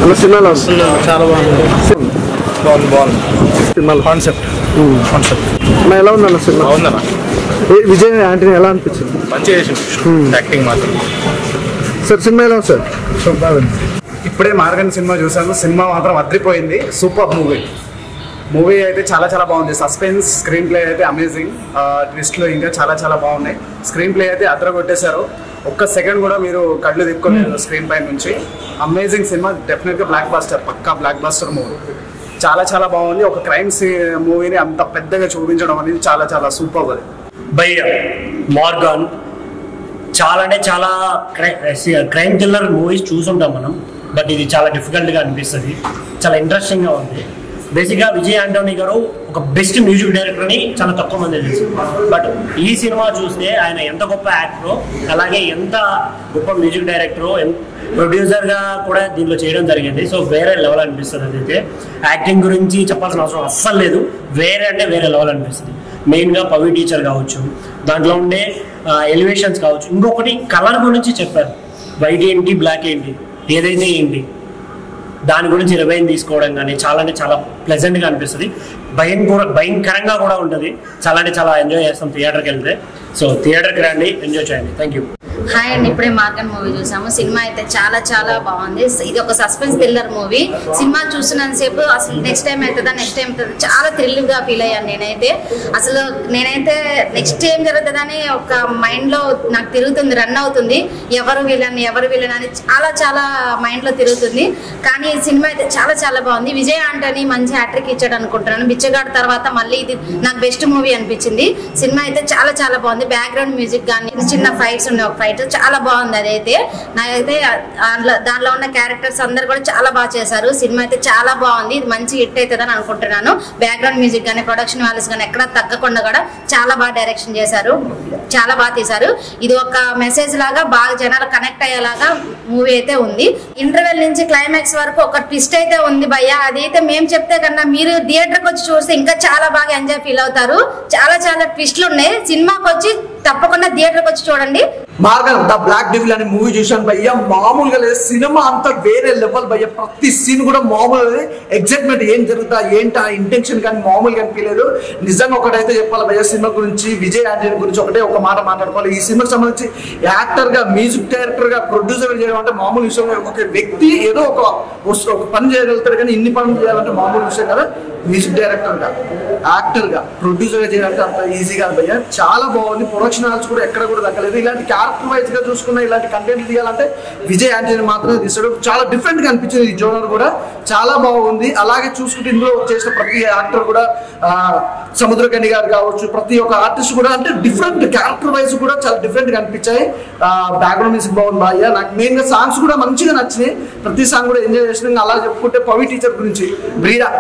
అలా సినిమాలో చాలా బాగుంది సినిమా కాన్సెప్ట్ ఎలా ఉందన్న సినిమా? బాగుందన్న, విజయ్ ఆంటనీ ఎలా అనిపించింది? మంచిగా చేసింది యాక్టింగ్ మాత్రం. సార్ సినిమా ఎలా ఉంది సార్? ఇప్పుడే మార్గన్ సినిమా చూసాను. సినిమా మాత్రం అద్రిపోయింది. సూపర్ మూవీ అయితే చాలా చాలా బాగుంది. సస్పెన్స్, స్క్రీన్ ప్లే అయితే అమేజింగ్. ట్విస్ట్లు ఇంకా చాలా చాలా బాగున్నాయి. స్క్రీన్ ప్లే అయితే అద్ర కొట్టేశారు. ఒక్క సెకండ్ కూడా మీరు కళ్ళు తిప్పుకోలేదు స్క్రీన్ పై నుంచి. అమేజింగ్ సినిమా, డెఫినెట్గా బ్లాక్ బాస్టర్, పక్కా బ్లాక్ బాస్టర్ మూవీ. చాలా చాలా బాగుంది. ఒక క్రైమ్ మూవీని అంత పెద్దగా చూపించడం అనేది చాలా చాలా సూపర్. అది భయ్య మార్గన్ చాలా అంటే చాలా క్రైమ్ థ్రిల్లర్ మూవీస్ చూసుంటాం మనం, బట్ ఇది చాలా డిఫికల్ట్గా అనిపిస్తుంది. చాలా ఇంట్రెస్టింగ్గా ఉంది. బేసిక్గా విజయ్ ఆంటోనీ గారు ఒక బెస్ట్ మ్యూజిక్ డైరెక్టర్ని చాలా తక్కువ మంది తెలుసు. బట్ ఈ సినిమా చూస్తే ఆయన ఎంత గొప్ప యాక్టరో, అలాగే ఎంత గొప్ప మ్యూజిక్ డైరెక్టరో, ప్రొడ్యూసర్గా కూడా దీంట్లో చేయడం జరిగింది. సో వేరే లెవెల్ అనిపిస్తుంది. అదైతే యాక్టింగ్ గురించి చెప్పాల్సిన అవసరం అస్సలు లేదు. వేరే అంటే వేరే లెవెల్ అనిపిస్తుంది. మెయిన్గా పవి టీచర్ కావచ్చు, దాంట్లో ఉండే ఎలివేషన్స్ కావచ్చు. ఇంకొకటి కలర్ గురించి చెప్పారు. వైట్ ఏంటి, బ్లాక్ ఏంటి, ఏదైతే ఏంటి, దాని గురించి రివైన్ తీసుకోవడం కానీ చాలా అంటే చాలా ప్లెజెంట్గా అనిపిస్తుంది. భయంకరంగా కూడా ఉంటుంది. చాలా అంటే చాలా ఎంజాయ్ చేస్తాం థియేటర్కి వెళ్తే. సో థియేటర్కి రండి, ఎంజాయ్ చేయండి. Thank you. హాయ్ అండి, ఇప్పుడే మార్గన్ మూవీ చూసాము. సినిమా అయితే చాలా చాలా బాగుంది. ఇది ఒక సస్పెన్స్ థ్రిల్లర్ మూవీ. సినిమా చూస్తున్నంతసేపు అసలు నెక్స్ట్ టైం అవుతుందా చాలా థ్రిల్గా ఫీల్ అయ్యాను నేనైతే. నేనైతే నెక్స్ట్ ఏం జరుగుతుందని ఒక మైండ్లో నాకు తిరుగుతుంది, రన్ అవుతుంది. ఎవరు వీళ్ళని అని చాలా చాలా మైండ్లో తిరుగుతుంది. కానీ సినిమా అయితే చాలా చాలా బాగుంది. విజయ్ ఆంటనీ మంచి హ్యాట్రిక్ ఇచ్చాడు అనుకుంటున్నాను. బిచ్చగాడు తర్వాత మళ్ళీ ఇది నాకు బెస్ట్ మూవీ అనిపించింది. సినిమా అయితే చాలా చాలా బాగుంది. బ్యాక్గ్రౌండ్ మ్యూజిక్ కానీ, చిన్న ఫైట్స్ ఉన్నాయి, ఒక ఫైట్ చాలా బాగుంది. అదైతే నాకైతే దాంట్లో ఉన్న క్యారెక్టర్స్ అందరు కూడా చాలా బాగా చేశారు. సినిమా అయితే చాలా బాగుంది. ఇది మంచి హిట్ అవుతుందని అనుకుంటున్నాను. బ్యాక్గ్రౌండ్ మ్యూజిక్ కానీ, ప్రొడక్షన్ వాల్యూస్ కానీ ఎక్కడ తగ్గకుండా కూడా చాలా బాగా డైరెక్షన్ చేశారు, చాలా బాగా తీశారు. ఇది ఒక మెసేజ్ లాగా బాగా జనాలు కనెక్ట్ అయ్యేలాగా మూవీ అయితే ఉంది. ఇంటర్వెల్ నుంచి క్లైమాక్స్ వరకు ఒక ట్విస్ట్ అయితే ఉంది భయ్య. అదైతే మేము చెప్తే కన్నా మీరు థియేటర్కి వచ్చి చూస్తే ఇంకా చాలా బాగా ఎంజాయ్ ఫీల్ అవుతారు. చాలా చాలా ట్విస్ట్లు ఉన్నాయి. సినిమాకి వచ్చి తప్పకుండా థియేటర్కి వచ్చి చూడండి. మార్గన్ ద బ్లాక్ డెవిల్ అనే మూవీ చూశాను భయ్య. మామూలుగా లేదు, సినిమా అంతా వేరే లెవెల్ భయ్య. ప్రతి సీన్ కూడా మామూలు ఎగ్జైట్మెంట్, ఏం జరుగుతా ఏంటి ఆ ఇంటెన్షన్ కానీ మామూలుగా అనిపించలేదు. నిజంగా ఒకటైతే చెప్పాలి భయ్య, సినిమా గురించి విజయ్ ఆంటనీ గురించి ఒక మాట మాట్లాడుకోవాలి. ఈ సినిమాకి సంబంధించి యాక్టర్గా, మ్యూజిక్ డైరెక్టర్గా, ప్రొడ్యూసర్ చేయడం అంటే మామూలు విషయం. ఒక వ్యక్తి ఏదో ఒక పని చేయగలుగుతాడు, కానీ ఇన్ని పనులు చేయాలంటే మామూలు విషయం కదా. మ్యూజిక్ డైరెక్టర్గా, యాక్టర్గా, ప్రొడ్యూసర్గా చేయాలంటే అంత ఈజీ కాదు భయ్య. చాలా బాగుంది. ప్రొడక్షన్ హాల్స్ కూడా ఎక్కడ కూడా దక్కలేదు. ఇలాంటి క్యారెక్టర్ వైజ్ గా చూసుకున్న ఇలాంటి కంటెంట్ తీయాలంటే విజయ్ ఆంటనీ మాత్రమే తీస్తాడు. చాలా డిఫరెంట్ గా అనిపించింది. ఈ జోనర్ కూడా చాలా బాగుంది. అలాగే చూసుకుంటే ఇందులో చేసిన ప్రతి యాక్టర్ కూడా, సముద్రకని గారు కావచ్చు, ప్రతి ఒక్క ఆర్టిస్ట్ కూడా అంటే డిఫరెంట్ క్యారెక్టర్ వైజ్ కూడా చాలా డిఫరెంట్ గా అనిపించాయి. బ్యాక్గ్రౌండ్ మ్యూజిక్ బాగుంది భయ్య. నాకు మెయిన్ గా సాంగ్స్ కూడా మంచిగా నచ్చినాయి. ప్రతి సాంగ్ కూడా ఎంజాయ్ చేసిన. అలా చెప్పుకుంటే పవి టీచర్ గురించి, బ్రీడా,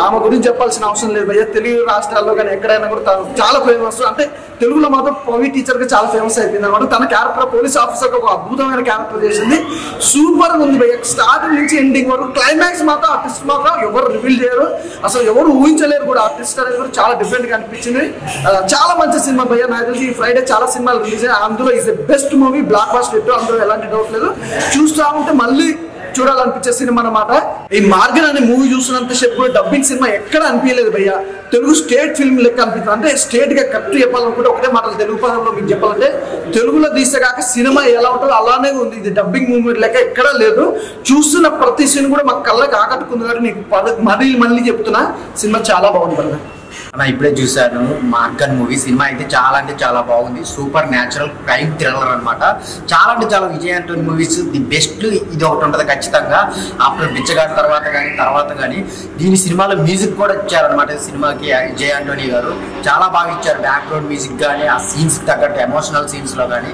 ఆమె గురించి చెప్పాల్సిన అవసరం లేదు భయ్య. తెలుగు రాష్ట్రాల్లో కానీ ఎక్కడైనా కూడా చాలా ఫేమస్. అంటే తెలుగులో మాత్రం పవి టీచర్ గా చాలా ఫేమస్ అయిపోయింది అనమాట. తన క్యారెక్టర్ పోలీస్ ఆఫీసర్ ఒక అద్భుతమైన క్యారెక్టర్ చేసింది. సూపర్ ఉంది భయ్య. స్టార్టింగ్ నుంచి ఎండింగ్ వరకు. క్లైమాక్స్ మాత్రం ఆర్టిస్ట్ మాత్రం ఎవరు రివీల్ చేయరు, అసలు ఎవరు ఊహించలేరు కూడా. ఆర్టిస్ట్ అనేది కూడా చాలా డిఫరెంట్ గా అనిపించింది. చాలా మంచి సినిమా భయ్య. నాకు తెలిసి ఈ ఫ్రైడే చాలా సినిమాలు రిలీజ్ అయ్యాయి. అందులో is the best movie, blockbuster hit. అందులో ఎలాంటి డౌట్ లేదు. చూస్తూ ఉంటే మళ్ళీ చూడాలనిపించే సినిమా అన్నమాట. ఈ మార్గన్ అనే మూవీ చూసినంత సేపు డబ్బింగ్ సినిమా ఎక్కడ అనిపించలేదు భయ్య. తెలుగు స్టేట్ ఫిల్మ్ లెక్క అనిపిస్తుంది. అంటే స్టేట్ గా కరెక్ట్ చెప్పాలనుకుంటే ఒకటే మాటలు తెలుగు పదంలో మీకు చెప్పాలంటే, తెలుగులో తీస్తే కాక సినిమా ఎలా ఉంటుందో అలానే ఉంది. ఇది డబ్బింగ్ మూవీ లెక్క ఎక్కడా లేదు. చూస్తున్న ప్రతి సీన్ కూడా మాకు కళ్ళకి ఆకట్టుకుంది. కాబట్టి నీకు మళ్ళీ చెప్తున్నా, సినిమా చాలా బాగుంది బ్రదర్. అన్న ఇప్పుడే చూశాను మార్గన్ మూవీ. సినిమా అయితే చాలా అంటే చాలా బాగుంది. సూపర్ న్యాచురల్ క్రైమ్ థ్రిల్లర్ అనమాట. చాలా అంటే చాలా Vijay Antony movies the best ఇది ఒకటి ఉంటుంది ఖచ్చితంగా. ఆఫ్టర్ బిచ్చగాడి తర్వాత కానీ దీని సినిమాలో మ్యూజిక్ కూడా ఇచ్చారనమాట. సినిమాకి విజయ్ ఆంటనీ గారు చాలా బాగా ఇచ్చారు. బ్యాక్గ్రౌండ్ మ్యూజిక్ కానీ, ఆ సీన్స్కి తగ్గట్టు ఎమోషనల్ సీన్స్లో కానీ.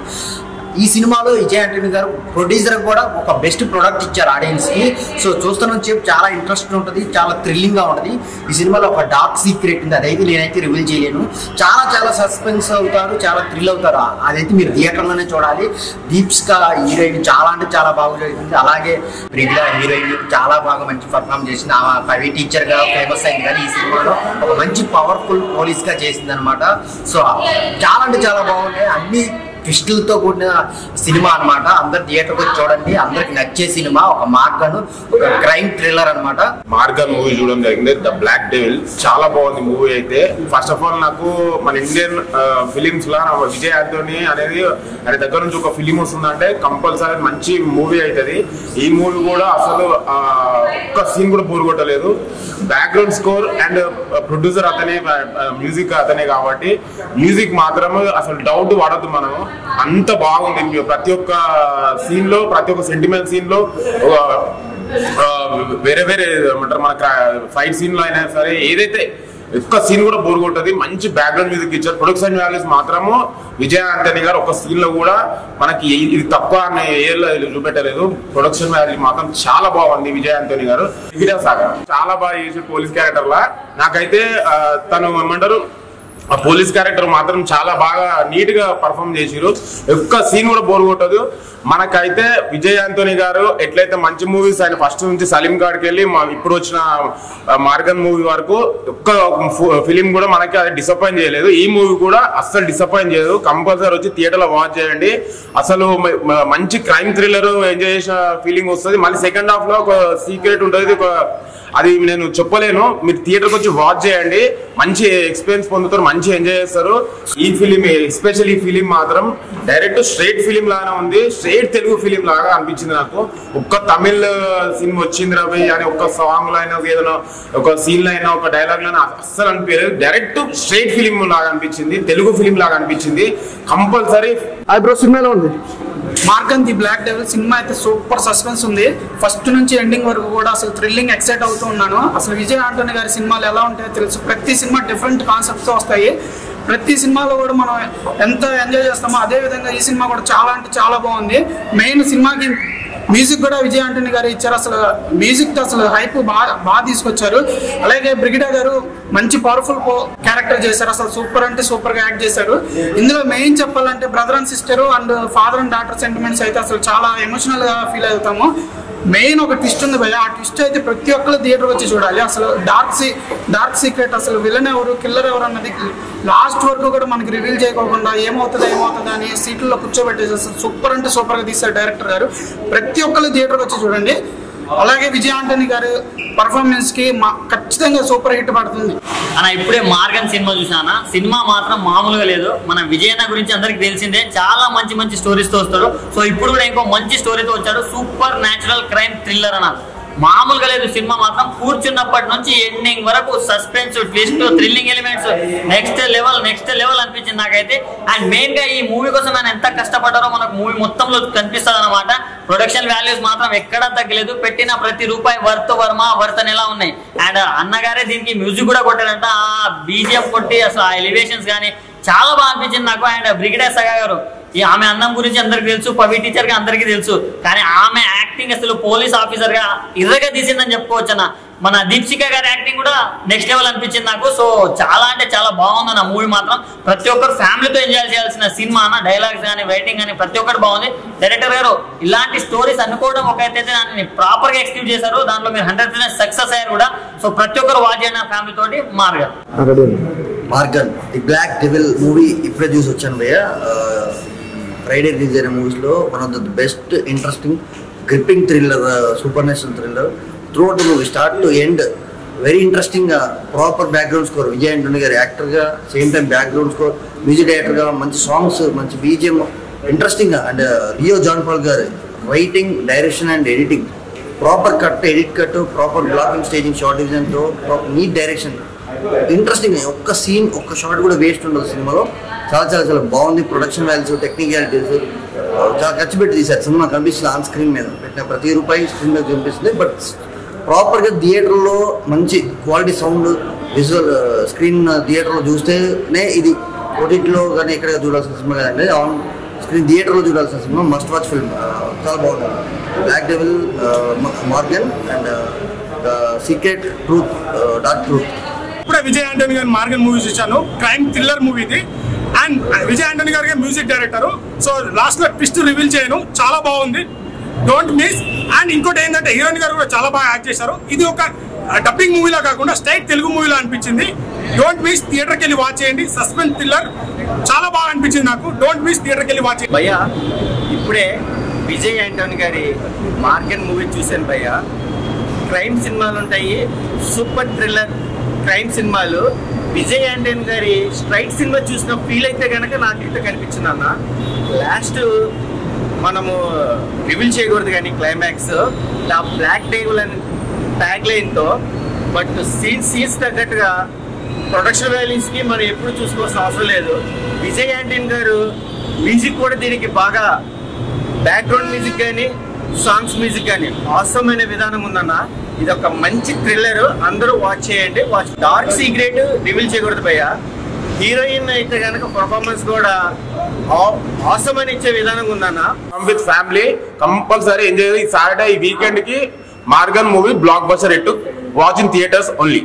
ఈ సినిమాలో విజయ్ ఆంటనీ గారు ప్రొడ్యూసర్ కూడా ఒక బెస్ట్ ప్రొడక్ట్ ఇచ్చారు ఆడియన్స్కి. సో చూస్తున్న చెప్పి చాలా ఇంట్రెస్ట్ ఉంటుంది, చాలా థ్రిల్లింగ్గా ఉంటుంది. ఈ సినిమాలో ఒక డార్క్ సీక్రెట్ ఉంది, అదైతే నేనైతే రివీల్ చేయలేను. చాలా చాలా సస్పెన్స్ అవుతారు, చాలా థ్రిల్ అవుతారు. అదైతే మీరు థియేటర్లోనే చూడాలి. దీప్స్కా హీరోయిన్ చాలా అంటే చాలా బాగా జరిగింది. అలాగే ప్రియుల హీరోయిన్ చాలా బాగా మంచి పర్ఫామ్ చేసింది. ఆమె పవి టీచర్గా ఫేమస్ అయింది, కానీ ఈ సినిమాలో ఒక మంచి పవర్ఫుల్ పోలీస్గా చేసింది అనమాట. సో చాలా అంటే చాలా బాగున్నాయి. అన్ని ట్విస్టులతో కూడిన సినిమా అన్నమాట. అందరు థియేటర్కి వచ్చి చూడండి. అందరికి నచ్చే సినిమా. ఒక మార్గన్, ఒక క్రైమ్ థ్రిల్లర్ అన్నమాట. మార్గన్ మూవీ చూడడం జరిగింది. ద బ్లాక్ డెవిల్ చాలా బాగుంది మూవీ అయితే. ఫస్ట్ ఆఫ్ ఆల్ నాకు మన ఇండియన్ ఫిలిమ్స్ లా విజయ్ ఆంటోనీ అనేది ఆయన దగ్గర నుంచి ఒక ఫిలిం వస్తుందంటే కంపల్సరీ మంచి మూవీ అవుతుంది. ఈ మూవీ కూడా అసలు ఒక్క సీన్ కూడా బోర్ కొట్టలేదు. బ్యాక్గ్రౌండ్ స్కోర్ అండ్ ప్రొడ్యూసర్ అతనే, మ్యూజిక్ అతనే కాబట్టి మ్యూజిక్ మాత్రం అసలు డౌట్ పడద్దు మనం. అంత బాగుంది. ప్రతి ఒక్క సీన్ లో, ప్రతి ఒక్క సెంటిమెంట్ సీన్ లో వేరే వేరే ఏమంటారు మన ఫైట్ సీన్ లో అయినా సరే ఏదైతే ఒక్క సీన్ కూడా బోర్ కొట్టది. మంచి బ్యాక్గ్రౌండ్ మ్యూజిక్ ఇచ్చారు. ప్రొడక్షన్ వాల్యూస్ మాత్రము విజయ్ ఆంటనీ గారు ఒక సీన్ లో కూడా మనకి ఇది తక్కువ అనే ఏర్లో చూపెట్టలేదు. ప్రొడక్షన్ వాల్యూ మాత్రం చాలా బాగుంది. విజయ్ ఆంటనీ గారు చాలా బాగా చేసి పోలీస్ క్యారెక్టర్ లా నాకైతే తను ఏమంటారు ఆ పోలీస్ క్యారెక్టర్ మాత్రం చాలా బాగా నీట్ గా పర్ఫామ్ చేసిరు. ఒక్క సీన్ కూడా బోర్ కొట్టదు. మనకైతే విజయ్ ఆంటనీ గారు ఎట్లయితే మంచి మూవీస్ ఆయన ఫస్ట్ నుంచి సలీం కాడికి వెళ్ళి ఇప్పుడు వచ్చిన మార్గన్ మూవీ వరకు ఒక్క ఫిలిం కూడా మనకి అది డిసప్పాయింట్ చేయలేదు. ఈ మూవీ కూడా అస్సలు డిసప్పాయింట్ చేయలేదు. కంపల్సరీ వచ్చి థియేటర్లో వాచ్ చేయండి. అసలు మంచి క్రైమ్ థ్రిల్లర్ ఎంజాయ్ చేసిన ఫీలింగ్ వస్తుంది. మళ్ళీ సెకండ్ హాఫ్ లో ఒక సీక్రెట్ ఉంటుంది. అది నేను చెప్పలేను. మీరు థియేటర్కి వచ్చి వాచ్ చేయండి. మంచి ఎక్స్పీరియన్స్ పొందుతారు, మంచి ఎంజాయ్ చేస్తారు. ఈ ఫిలిం ఎస్పెషల్ ఈ ఫిలిం మాత్రం డైరెక్ట్ స్ట్రైట్ ఫిలిం లాగా ఉంది. స్ట్రైట్ తెలుగు ఫిలిం లాగా అనిపించింది నాకు. ఒక్క తమిళ్ సినిమా వచ్చింది రవి అని ఒక్క సాంగ్ లో అయినా, ఏదైనా ఒక సీన్ లో అయినా, ఒక డైలాగ్ లో అయినా అస్సలు అనిపించలేదు. డైరెక్ట్ స్ట్రైట్ ఫిలిం లాగా అనిపించింది. తెలుగు ఫిలిం లాగా అనిపించింది. కంపల్సరీ బ్రో సినిమాలో ఉంది మార్గన్ ది బ్లాక్ డెవిల్ సినిమా అయితే సూపర్ సస్పెన్స్ ఉంది. ఫస్ట్ నుంచి ఎండింగ్ వరకు కూడా అసలు థ్రిల్లింగ్ ఎక్సైట్ అవుతూ ఉన్నాను. అసలు విజయ్ ఆంటనీ గారి సినిమాలు ఎలా ఉంటాయో తెలుసు. ప్రతి సినిమా డిఫరెంట్ కాన్సెప్ట్స్ వస్తాయి. ప్రతి సినిమాలో కూడా మనం ఎంత ఎంజాయ్ చేస్తామో అదే విధంగా ఈ సినిమా కూడా చాలా అంటే చాలా బాగుంది. మెయిన్ సినిమాకి మ్యూజిక్ కూడా విజయ్ ఆంటనీ గారు ఇచ్చారు. అసలు మ్యూజిక్ అసలు హైప్ బాగా తీసుకొచ్చారు. అలాగే బ్రిగిడా గారు మంచి పవర్ఫుల్ క్యారెక్టర్ చేశారు. అసలు సూపర్ అంటే సూపర్ గా యాక్ట్ చేశారు. ఇందులో మెయిన్ చెప్పాలంటే brother and sister and father and daughter sentiments అయితే అసలు చాలా ఎమోషనల్ గా ఫీల్ అవుతాము. మెయిన్ ఒక ట్విస్ట్ ఉంది భయ్య. ఆ ట్విస్ట్ అయితే ప్రతి ఒక్కరు థియేటర్ వచ్చి చూడాలి. అసలు డార్క్ సీక్రెట్, అసలు విలన్ ఎవరు, కిల్లర్ ఎవరు అన్నది లాస్ట్ వరకు కూడా మనకి రివీల్ చేయకోకుండా ఏమవుతుంది అని సీట్లలో కూర్చోబెట్టేసి అసలు సూపర్ అంటే సూపర్ గా తీశారు డైరెక్టర్ గారు. ప్రతి ఒక్కరు థియేటర్ వచ్చి చూడండి. అలాగే విజయ్ ఆంటనీ గారి పర్ఫార్మెన్స్ కి ఖచ్చితంగా సూపర్ హిట్ పడుతుంది. అన్న ఇప్పుడే మార్గన్ సినిమా చూసానా. సినిమా మాత్రం మామూలుగా లేదు. మన విజయన్న గురించి అందరికి తెలిసిందే. చాలా మంచి మంచి స్టోరీస్ తో వస్తాడు. సో ఇప్పుడు కూడా ఇంకో మంచి స్టోరీతో వచ్చాడు. సూపర్ న్యాచురల్ క్రైమ్ థ్రిల్లర్ అన్న. మామూలుగా లేదు సినిమా మాత్రం. కూర్చున్నప్పటి నుంచి ఎండింగ్ వరకు suspense, twist, thrilling elements next level అనిపించింది నాకైతే. అండ్ మెయిన్ గా ఈ మూవీ కోసం ఆయన ఎంత కష్టపడ్డారో మనకు మూవీ మొత్తంలో కనిపిస్తుంది అనమాట. ప్రొడక్షన్ వాల్యూస్ మాత్రం ఎక్కడా తగ్గలేదు. పెట్టిన ప్రతి రూపాయి వర్త్ ఎలా ఉన్నాయి. అండ్ అన్నగారే దీనికి మ్యూజిక్ కూడా కొట్టాడంట. ఆ బీజిఎం కొట్టి అసలు ఆ ఎలివేషన్స్ కానీ చాలా బాగా అనిపించింది నాకు. అండ్ బ్రిగేడియర్ సగా గారు, ఆమె అందం గురించి అందరికి తెలుసు, పవి టీచర్ గా అందరికీ తెలుసు. కానీ ఆమె యాక్టింగ్ అసలు పోలీస్ ఆఫీసర్ గా ఇర్రగా తీసిందని చెప్పుకోవచ్చు అన్న. మన దీప్సిక గారి యాక్టింగ్ కూడా నెక్స్ట్ లెవెల్ అనిపించింది నాకు. సో చాలా అంటే చాలా బాగుంది అన్న మూవీ మాత్రం. ప్రతి ఒక్కరు ఫ్యామిలీతో ఎంజాయ్ చేయాల్సిన సినిమా అన్న. డైలాగ్స్ కానీ, రైటింగ్ కానీ ప్రతి ఒక్కరు బాగుంది. డైరెక్టర్ గారు ఇలాంటి స్టోరీస్ అనుకోవడం ఒక అయితే దాన్ని ప్రాపర్ గా ఎక్స్క్యూట్ చేశారు. దాంట్లో మీరు 100% సక్సెస్ అయ్యారు కూడా. సో ప్రతి ఒక్కరు వాచ్ చేయండి ఫ్యామిలీ తోటి. Maargan the black devil movie ఇప్పుడే చూసి వచ్చాను భయ్య. ఫ్రైడే రిలీజ్ అయిన మూవీస్లో one of the best interesting gripping thriller, supernatural thriller throughout the movie start to end. Very interesting గా proper background score. Vijay Antony garu యాక్టర్గా, same time background score, music డైరెక్టర్గా, మంచి సాంగ్స్, మంచి బీజిఎం, ఇంట్రెస్టింగ్ గా. And Leo John Paul garu writing, direction and editing, proper edit cut, proper blocking, staging, shot డివిజన్తో neat direction. Interesting. ఒక్క scene, ఒక్క shot కూడా వేస్ట్ ఉండదు సినిమాలో. చాలా చాలా చాలా బాగుంది. ప్రొడక్షన్ వాల్యూస్, టెక్నికాలిటీస్ చాలా ఖర్చు పెట్టి తీశారు. సినిమా కనిపిస్తుంది ఆన్ స్క్రీన్ మీద. పెట్టిన ప్రతి రూపాయి స్క్రీన్ మీద కనిపిస్తుంది. బట్ ప్రాపర్గా థియేటర్లో మంచి క్వాలిటీ సౌండ్, విజువల్ స్క్రీన్ థియేటర్లో చూస్తేనే ఇది ఓటీటీలో కానీ ఎక్కడ చూడాల్సిన సినిమా కదండి. ఆన్ స్క్రీన్ థియేటర్లో చూడాల్సిన సినిమా. Must watch film. చాలా బాగుంది. Black devil, Maargan and secret truth, dark truth. ఇప్పుడే విజయ్ ఆంటనీ గారి మార్గన్ మూవీ చూశాను. క్రైమ్ థ్రిల్లర్ మూవీ ఇది. అండ్ విజయ్ ఆంటనీ గారికి మ్యూజిక్ డైరెక్టర్. సో లాస్ట్ లో ట్విస్ట్ రివీల్ చేయను. చాలా బాగుంది. Don't miss. అండ్ ఇంకోటి ఏంటంటే హీరోయిన్ గారు కూడా చాలా బాగా యాక్ట్ చేశారు. ఇది ఒక డబ్బింగ్ మూవీలా కాకుండా స్ట్రైట్ తెలుగు మూవీలా అనిపించింది. డోంట్ మిస్ థియేటర్కి వెళ్ళి వాచ్ చేయండి. సస్పెన్స్ థ్రిల్లర్ చాలా బాగా అనిపించింది నాకు. డోంట్ మిస్ థియేటర్కి వెళ్ళి వాచ్ చేయండి. భయ్యా ఇప్పుడే విజయ్ యాంటోనీ గారి మార్గన్ మూవీ చూశాను భయ్యా. క్రైమ్ సినిమాలు ఉంటాయి, సూపర్ థ్రిల్లర్ క్రైమ్ సినిమాలు. విజయ్ యాంటోనీ గారి స్ట్రైట్ సినిమా చూసిన ఫీల్ అయితే కనుక నాకైతే కనిపించింది అన్న. లాస్ట్ మనము రివీల్ చేయకూడదు కానీ క్లైమాక్స్ ఆ బ్లాక్ డేవిల్ అని ట్యాగ్ లైన్తో, బట్ సీన్స్ తగ్గట్టుగా ప్రొడక్షన్ వాల్యూస్కి మనం ఎప్పుడు చూసుకోవాల్సిన అవసరం లేదు. విజయ్ యాంటోనీ గారు మ్యూజిక్ కూడా దీనికి బాగా బ్యాక్గ్రౌండ్ మ్యూజిక్ కానీ సాంగ్స్ మ్యూజిక్ కానీ అవసరమైన విధానం ఉందన్న. ఇది ఒక మంచి థ్రిల్లర్, అందరూ వాచ్ చేయండి. డార్క్ సీక్రెట్ రివీల్ చేయకూడదు భయ్యా. హీరోయిన్ అయితే కనుక పర్ఫార్మెన్స్ కూడా అవసరం అని ఇచ్చే విధానం ఉందన్న. With family compulsory enjoy. ఈ సాటర్డే ఈ వీకెండ్ కి Maargan movie blockbuster hit. Watch in theatres only.